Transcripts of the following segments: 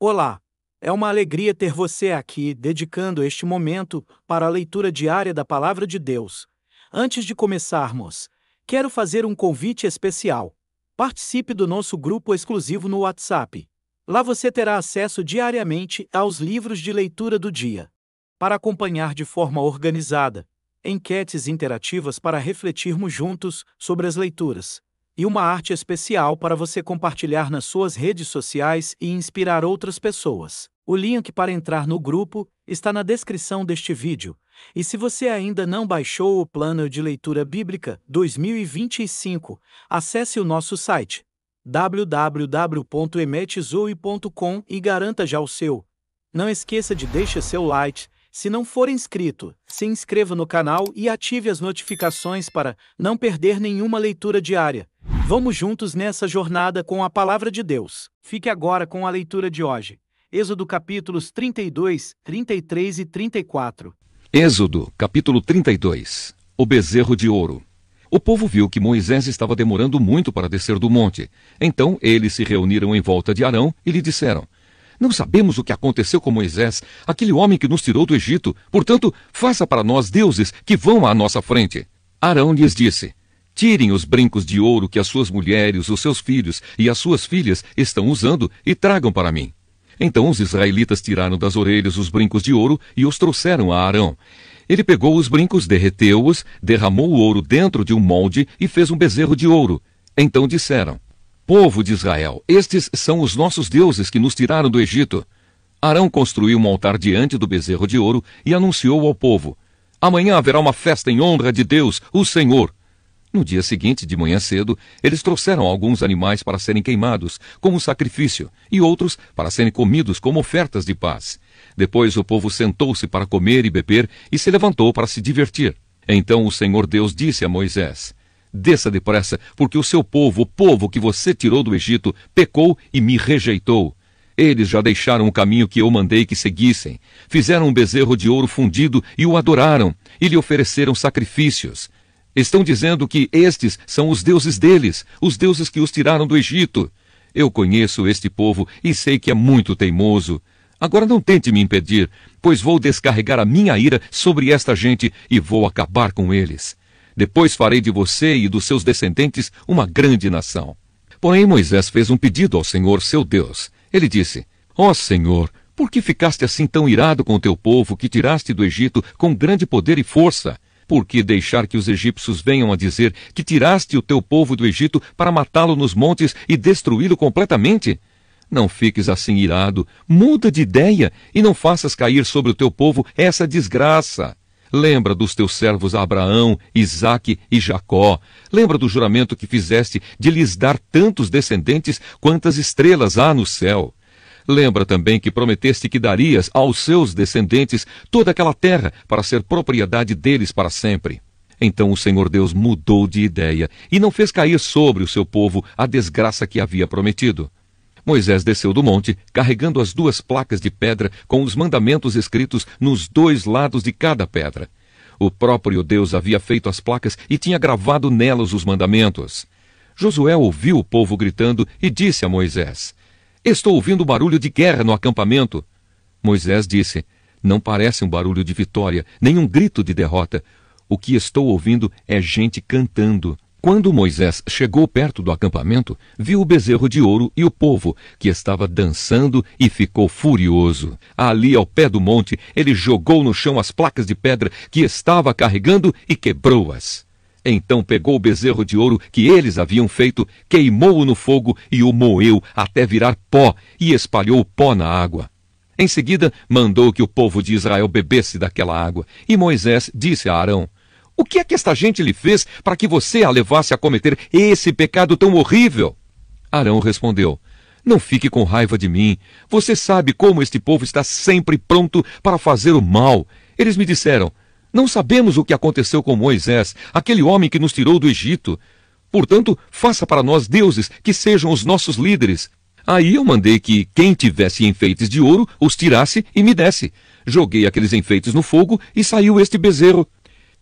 Olá! É uma alegria ter você aqui, dedicando este momento para a leitura diária da Palavra de Deus. Antes de começarmos, quero fazer um convite especial. Participe do nosso grupo exclusivo no WhatsApp. Lá você terá acesso diariamente aos livros de leitura do dia. Para acompanhar de forma organizada, enquetes interativas para refletirmos juntos sobre as leituras, e uma arte especial para você compartilhar nas suas redes sociais e inspirar outras pessoas. O link para entrar no grupo está na descrição deste vídeo. E se você ainda não baixou o Plano de Leitura Bíblica 2025, acesse o nosso site www.emetzoe.com e garanta já o seu. Não esqueça de deixar seu like. Se não for inscrito, se inscreva no canal e ative as notificações para não perder nenhuma leitura diária. Vamos juntos nessa jornada com a Palavra de Deus. Fique agora com a leitura de hoje. Êxodo capítulos 32, 33 e 34. Êxodo, capítulo 32. O bezerro de ouro. O povo viu que Moisés estava demorando muito para descer do monte. Então eles se reuniram em volta de Arão e lhe disseram: Não sabemos o que aconteceu com Moisés, aquele homem que nos tirou do Egito. Portanto, faça para nós deuses que vão à nossa frente. Arão lhes disse: Tirem os brincos de ouro que as suas mulheres, os seus filhos e as suas filhas estão usando e tragam para mim. Então os israelitas tiraram das orelhas os brincos de ouro e os trouxeram a Arão. Ele pegou os brincos, derreteu-os, derramou o ouro dentro de um molde e fez um bezerro de ouro. Então disseram: Povo de Israel, estes são os nossos deuses que nos tiraram do Egito. Arão construiu um altar diante do bezerro de ouro e anunciou ao povo: Amanhã haverá uma festa em honra de Deus, o Senhor. No dia seguinte, de manhã cedo, eles trouxeram alguns animais para serem queimados, como sacrifício, e outros para serem comidos como ofertas de paz. Depois o povo sentou-se para comer e beber e se levantou para se divertir. Então o Senhor Deus disse a Moisés: Desça depressa, porque o seu povo, o povo que você tirou do Egito, pecou e me rejeitou. Eles já deixaram o caminho que eu mandei que seguissem. Fizeram um bezerro de ouro fundido e o adoraram, e lhe ofereceram sacrifícios. Estão dizendo que estes são os deuses deles, os deuses que os tiraram do Egito. Eu conheço este povo e sei que é muito teimoso. Agora não tente me impedir, pois vou descarregar a minha ira sobre esta gente e vou acabar com eles. Depois farei de você e dos seus descendentes uma grande nação. Porém Moisés fez um pedido ao Senhor, seu Deus. Ele disse: Ó Senhor, por que ficaste assim tão irado com o teu povo que tiraste do Egito com grande poder e força? Por que deixar que os egípcios venham a dizer que tiraste o teu povo do Egito para matá-lo nos montes e destruí-lo completamente? Não fiques assim irado, muda de ideia e não faças cair sobre o teu povo essa desgraça. Lembra dos teus servos Abraão, Isaque e Jacó. Lembra do juramento que fizeste de lhes dar tantos descendentes quantas estrelas há no céu. Lembra também que prometeste que darias aos seus descendentes toda aquela terra para ser propriedade deles para sempre. Então o Senhor Deus mudou de ideia e não fez cair sobre o seu povo a desgraça que havia prometido. Moisés desceu do monte, carregando as 2 placas de pedra com os mandamentos escritos nos 2 lados de cada pedra. O próprio Deus havia feito as placas e tinha gravado nelas os mandamentos. Josué ouviu o povo gritando e disse a Moisés: Estou ouvindo barulho de guerra no acampamento. Moisés disse: Não parece um barulho de vitória, nem um grito de derrota. O que estou ouvindo é gente cantando. Quando Moisés chegou perto do acampamento, viu o bezerro de ouro e o povo, que estava dançando, e ficou furioso. Ali, ao pé do monte, ele jogou no chão as placas de pedra que estava carregando e quebrou-as. Então pegou o bezerro de ouro que eles haviam feito, queimou-o no fogo e o moeu até virar pó e espalhou o pó na água. Em seguida, mandou que o povo de Israel bebesse daquela água. E Moisés disse a Arão: O que é que esta gente lhe fez para que você a levasse a cometer esse pecado tão horrível? Arão respondeu: Não fique com raiva de mim. Você sabe como este povo está sempre pronto para fazer o mal. Eles me disseram: Não sabemos o que aconteceu com Moisés, aquele homem que nos tirou do Egito. Portanto, faça para nós deuses que sejam os nossos líderes. Aí eu mandei que quem tivesse enfeites de ouro os tirasse e me desse. Joguei aqueles enfeites no fogo e saiu este bezerro.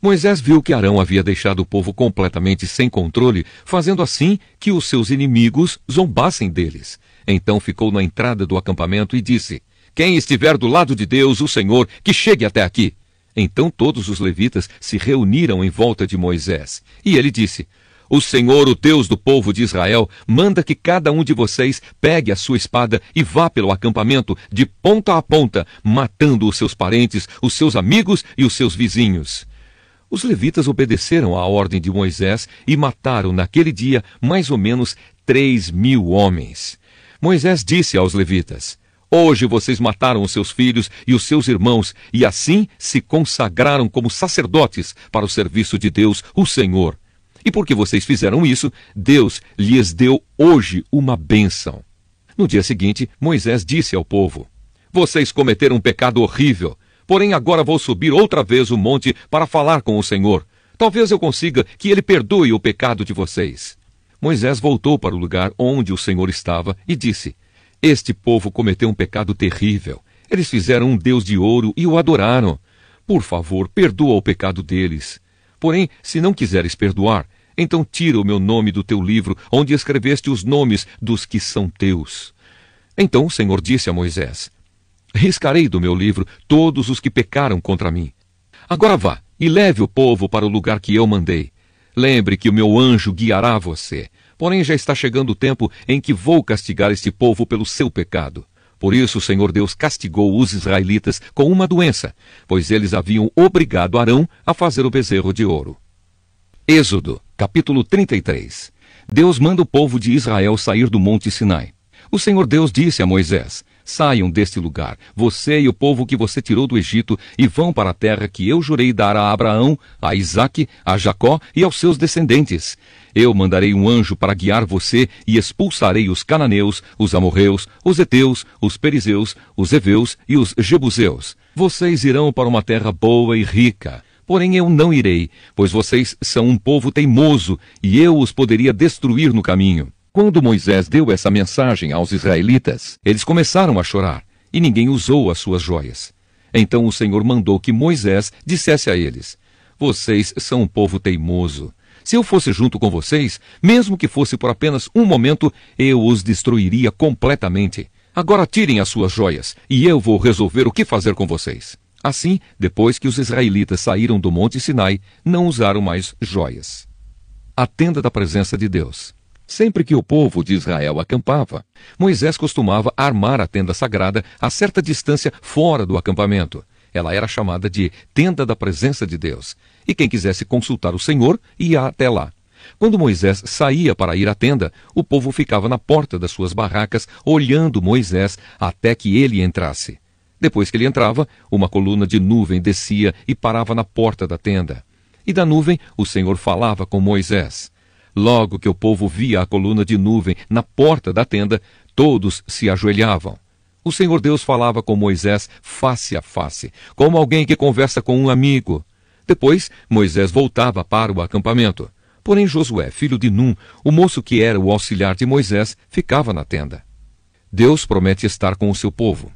Moisés viu que Arão havia deixado o povo completamente sem controle, fazendo assim que os seus inimigos zombassem deles. Então ficou na entrada do acampamento e disse: quem estiver do lado de Deus, o Senhor, que chegue até aqui. Então todos os levitas se reuniram em volta de Moisés. E ele disse: o Senhor, o Deus do povo de Israel, manda que cada um de vocês pegue a sua espada e vá pelo acampamento de ponta a ponta, matando os seus parentes, os seus amigos e os seus vizinhos. Os levitas obedeceram à ordem de Moisés e mataram naquele dia mais ou menos 3.000 homens. Moisés disse aos levitas: hoje vocês mataram os seus filhos e os seus irmãos, e assim se consagraram como sacerdotes para o serviço de Deus, o Senhor. E porque vocês fizeram isso, Deus lhes deu hoje uma bênção. No dia seguinte, Moisés disse ao povo: vocês cometeram um pecado horrível, porém agora vou subir outra vez o monte para falar com o Senhor. Talvez eu consiga que ele perdoe o pecado de vocês. Moisés voltou para o lugar onde o Senhor estava e disse: este povo cometeu um pecado terrível. Eles fizeram um Deus de ouro e o adoraram. Por favor, perdoa o pecado deles. Porém, se não quiseres perdoar, então tira o meu nome do teu livro, onde escreveste os nomes dos que são teus. Então o Senhor disse a Moisés: riscarei do meu livro todos os que pecaram contra mim. Agora vá e leve o povo para o lugar que eu mandei. Lembre que o meu anjo guiará você. Porém, já está chegando o tempo em que vou castigar este povo pelo seu pecado. Por isso o Senhor Deus castigou os israelitas com uma doença, pois eles haviam obrigado Arão a fazer o bezerro de ouro. Êxodo, capítulo 33. Deus manda o povo de Israel sair do monte Sinai. O Senhor Deus disse a Moisés: saiam deste lugar, você e o povo que você tirou do Egito, e vão para a terra que eu jurei dar a Abraão, a Isaque, a Jacó e aos seus descendentes. Eu mandarei um anjo para guiar você e expulsarei os cananeus, os amorreus, os heteus, os perizeus, os heveus e os jebuseus. Vocês irão para uma terra boa e rica. Porém eu não irei, pois vocês são um povo teimoso e eu os poderia destruir no caminho. Quando Moisés deu essa mensagem aos israelitas, eles começaram a chorar, e ninguém usou as suas joias. Então o Senhor mandou que Moisés dissesse a eles: vocês são um povo teimoso. Se eu fosse junto com vocês, mesmo que fosse por apenas um momento, eu os destruiria completamente. Agora tirem as suas joias, e eu vou resolver o que fazer com vocês. Assim, depois que os israelitas saíram do monte Sinai, não usaram mais joias. A tenda da presença de Deus. Sempre que o povo de Israel acampava, Moisés costumava armar a tenda sagrada a certa distância fora do acampamento. Ela era chamada de tenda da presença de Deus, e quem quisesse consultar o Senhor ia até lá. Quando Moisés saía para ir à tenda, o povo ficava na porta das suas barracas, olhando Moisés até que ele entrasse. Depois que ele entrava, uma coluna de nuvem descia e parava na porta da tenda. E da nuvem o Senhor falava com Moisés. Logo que o povo via a coluna de nuvem na porta da tenda, todos se ajoelhavam. O Senhor Deus falava com Moisés face a face, como alguém que conversa com um amigo. Depois, Moisés voltava para o acampamento. Porém, Josué, filho de Num, o moço que era o auxiliar de Moisés, ficava na tenda. Deus promete estar com o seu povo.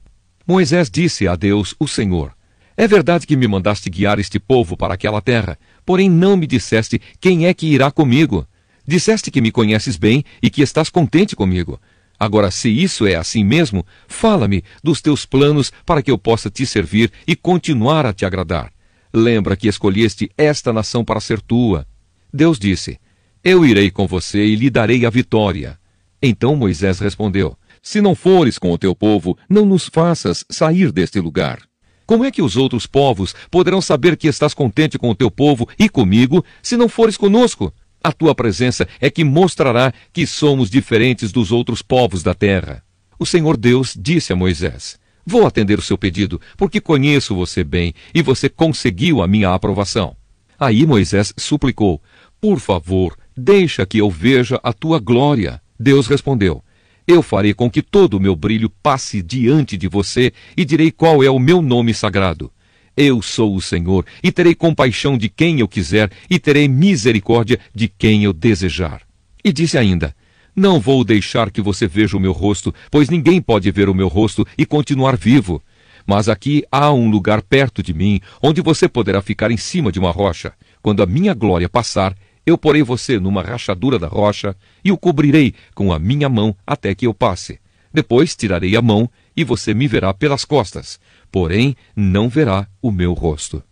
Moisés disse a Deus, o Senhor: é verdade que me mandaste guiar este povo para aquela terra, porém não me disseste quem é que irá comigo. Disseste que me conheces bem e que estás contente comigo. Agora, se isso é assim mesmo, fala-me dos teus planos para que eu possa te servir e continuar a te agradar. Lembra que escolheste esta nação para ser tua. Deus disse: eu irei com você e lhe darei a vitória. Então Moisés respondeu: se não fores com o teu povo, não nos faças sair deste lugar. Como é que os outros povos poderão saber que estás contente com o teu povo e comigo, se não fores conosco? A tua presença é que mostrará que somos diferentes dos outros povos da terra. O Senhor Deus disse a Moisés: vou atender o seu pedido, porque conheço você bem e você conseguiu a minha aprovação. Aí Moisés suplicou: por favor, deixa que eu veja a tua glória. Deus respondeu: eu farei com que todo o meu brilho passe diante de você e direi qual é o meu nome sagrado. Eu sou o Senhor, e terei compaixão de quem eu quiser, e terei misericórdia de quem eu desejar. E disse ainda: não vou deixar que você veja o meu rosto, pois ninguém pode ver o meu rosto e continuar vivo. Mas aqui há um lugar perto de mim, onde você poderá ficar em cima de uma rocha. Quando a minha glória passar, eu porei você numa rachadura da rocha, e o cobrirei com a minha mão até que eu passe. Depois tirarei a mão e você me verá pelas costas, porém não verá o meu rosto.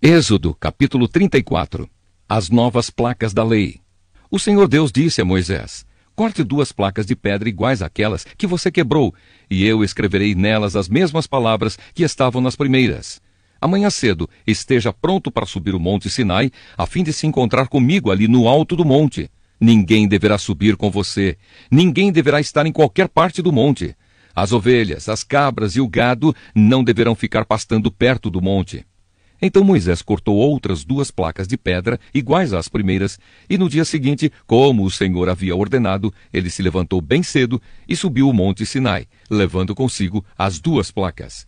Êxodo, capítulo 34. As novas placas da lei. O Senhor Deus disse a Moisés: corte 2 placas de pedra iguais àquelas que você quebrou, e eu escreverei nelas as mesmas palavras que estavam nas primeiras. Amanhã cedo esteja pronto para subir o monte Sinai, a fim de se encontrar comigo ali no alto do monte. Ninguém deverá subir com você, ninguém deverá estar em qualquer parte do monte. As ovelhas, as cabras e o gado não deverão ficar pastando perto do monte. Então Moisés cortou outras 2 placas de pedra, iguais às primeiras, e no dia seguinte, como o Senhor havia ordenado, ele se levantou bem cedo e subiu o monte Sinai, levando consigo as 2 placas.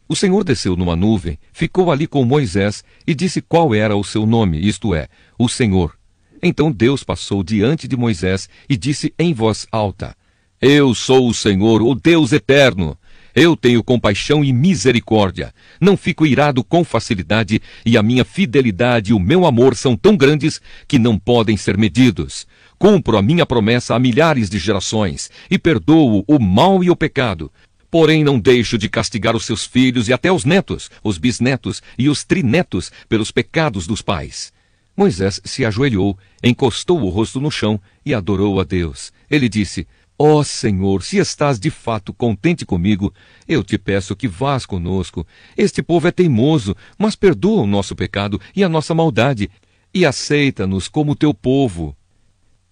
O Senhor desceu numa nuvem, ficou ali com Moisés e disse qual era o seu nome, isto é, o Senhor. Então Deus passou diante de Moisés e disse em voz alta: Eu sou o Senhor, o Deus eterno. Eu tenho compaixão e misericórdia. Não fico irado com facilidade, e a minha fidelidade e o meu amor são tão grandes que não podem ser medidos. Cumpro a minha promessa a milhares de gerações e perdoo o mal e o pecado. Porém, não deixo de castigar os seus filhos e até os netos, os bisnetos e os trinetos pelos pecados dos pais. Moisés se ajoelhou, encostou o rosto no chão e adorou a Deus. Ele disse: Ó Senhor, se estás de fato contente comigo, eu te peço que vás conosco. Este povo é teimoso, mas perdoa o nosso pecado e a nossa maldade, e aceita-nos como teu povo.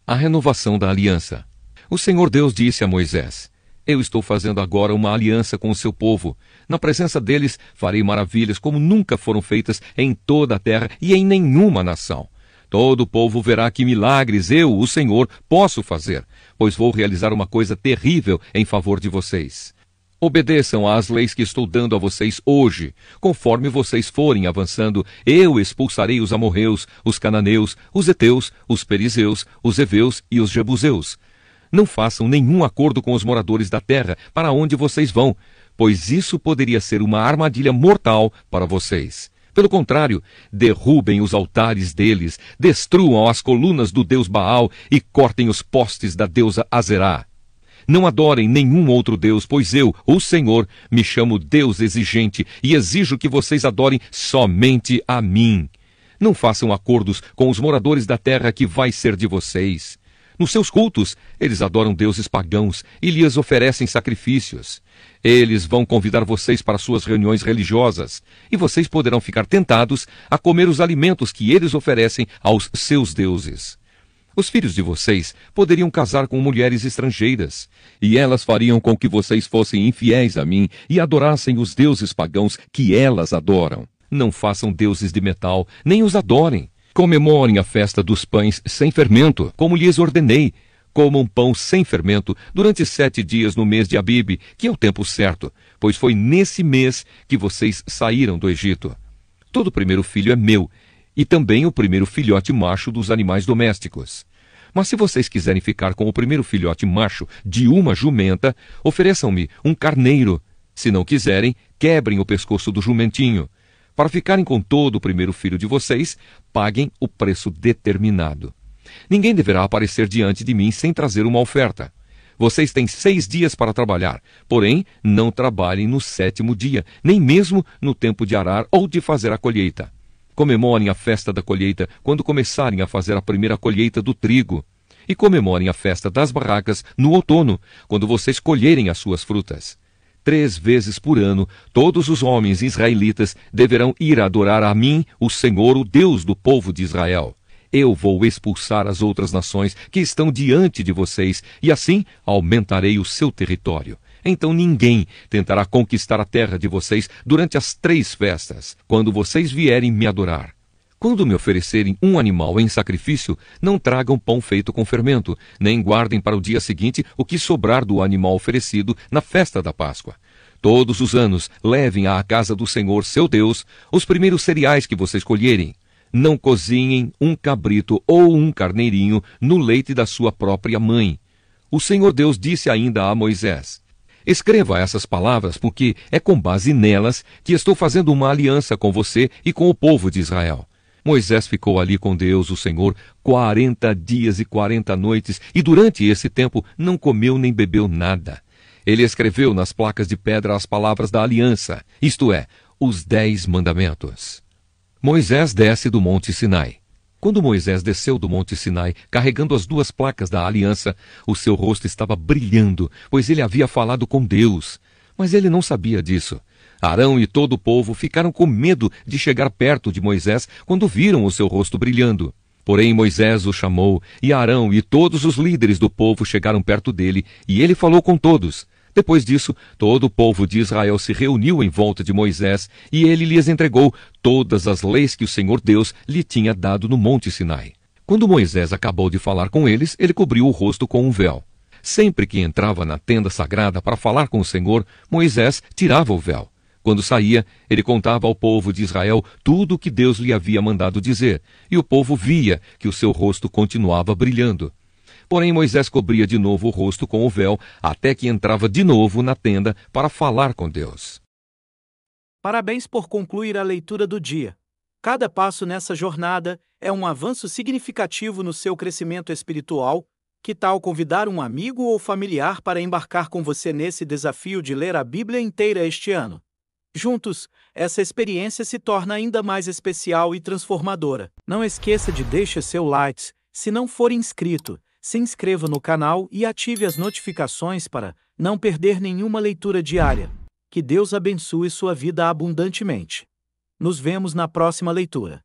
A renovação da aliança. O Senhor Deus disse a Moisés: Eu estou fazendo agora uma aliança com o seu povo. Na presença deles farei maravilhas como nunca foram feitas em toda a terra e em nenhuma nação. Todo o povo verá que milagres eu, o Senhor, posso fazer, pois vou realizar uma coisa terrível em favor de vocês. Obedeçam às leis que estou dando a vocês hoje. Conforme vocês forem avançando, eu expulsarei os amorreus, os cananeus, os heteus, os perizeus, os heveus e os jebuseus. Não façam nenhum acordo com os moradores da terra para onde vocês vão, pois isso poderia ser uma armadilha mortal para vocês. Pelo contrário, derrubem os altares deles, destruam as colunas do deus Baal e cortem os postes da deusa Azerá. Não adorem nenhum outro deus, pois eu, o Senhor, me chamo Deus exigente e exijo que vocês adorem somente a mim. Não façam acordos com os moradores da terra que vai ser de vocês. Nos seus cultos, eles adoram deuses pagãos e lhes oferecem sacrifícios. Eles vão convidar vocês para suas reuniões religiosas, e vocês poderão ficar tentados a comer os alimentos que eles oferecem aos seus deuses. Os filhos de vocês poderiam casar com mulheres estrangeiras, e elas fariam com que vocês fossem infiéis a mim e adorassem os deuses pagãos que elas adoram. Não façam deuses de metal, nem os adorem. Comemorem a festa dos pães sem fermento, como lhes ordenei. Comam pão sem fermento durante 7 dias no mês de Abibe, que é o tempo certo, pois foi nesse mês que vocês saíram do Egito. Todo primeiro filho é meu, e também o primeiro filhote macho dos animais domésticos. Mas se vocês quiserem ficar com o primeiro filhote macho de uma jumenta, ofereçam-me um carneiro. Se não quiserem, quebrem o pescoço do jumentinho. Para ficarem com todo o primeiro filho de vocês, paguem o preço determinado. Ninguém deverá aparecer diante de mim sem trazer uma oferta. Vocês têm 6 dias para trabalhar, porém não trabalhem no 7º dia, nem mesmo no tempo de arar ou de fazer a colheita. Comemorem a festa da colheita quando começarem a fazer a primeira colheita do trigo. E comemorem a festa das barracas no outono, quando vocês colherem as suas frutas. 3 vezes por ano, todos os homens israelitas deverão ir adorar a mim, o Senhor, o Deus do povo de Israel. Eu vou expulsar as outras nações que estão diante de vocês, e assim aumentarei o seu território. Então ninguém tentará conquistar a terra de vocês durante as 3 festas, quando vocês vierem me adorar. Quando me oferecerem um animal em sacrifício, não tragam pão feito com fermento, nem guardem para o dia seguinte o que sobrar do animal oferecido na festa da Páscoa. Todos os anos levem à casa do Senhor, seu Deus, os primeiros cereais que vocês colherem. Não cozinhem um cabrito ou um carneirinho no leite da sua própria mãe. O Senhor Deus disse ainda a Moisés: Escreva essas palavras, porque é com base nelas que estou fazendo uma aliança com você e com o povo de Israel. Moisés ficou ali com Deus, o Senhor, 40 dias e 40 noites, e durante esse tempo não comeu nem bebeu nada. Ele escreveu nas placas de pedra as palavras da aliança, isto é, os 10 mandamentos. Moisés desce do Monte Sinai. Quando Moisés desceu do Monte Sinai, carregando as 2 placas da aliança, o seu rosto estava brilhando, pois ele havia falado com Deus. Mas ele não sabia disso. Arão e todo o povo ficaram com medo de chegar perto de Moisés quando viram o seu rosto brilhando. Porém Moisés o chamou, e Arão e todos os líderes do povo chegaram perto dele, e ele falou com todos. Depois disso, todo o povo de Israel se reuniu em volta de Moisés, e ele lhes entregou todas as leis que o Senhor Deus lhe tinha dado no Monte Sinai. Quando Moisés acabou de falar com eles, ele cobriu o rosto com um véu. Sempre que entrava na tenda sagrada para falar com o Senhor, Moisés tirava o véu. Quando saía, ele contava ao povo de Israel tudo o que Deus lhe havia mandado dizer, e o povo via que o seu rosto continuava brilhando. Porém, Moisés cobria de novo o rosto com o véu, até que entrava de novo na tenda para falar com Deus. Parabéns por concluir a leitura do dia. Cada passo nessa jornada é um avanço significativo no seu crescimento espiritual. Que tal convidar um amigo ou familiar para embarcar com você nesse desafio de ler a Bíblia inteira este ano? Juntos, essa experiência se torna ainda mais especial e transformadora. Não esqueça de deixar seu like. Se não for inscrito, se inscreva no canal e ative as notificações para não perder nenhuma leitura diária. Que Deus abençoe sua vida abundantemente. Nos vemos na próxima leitura.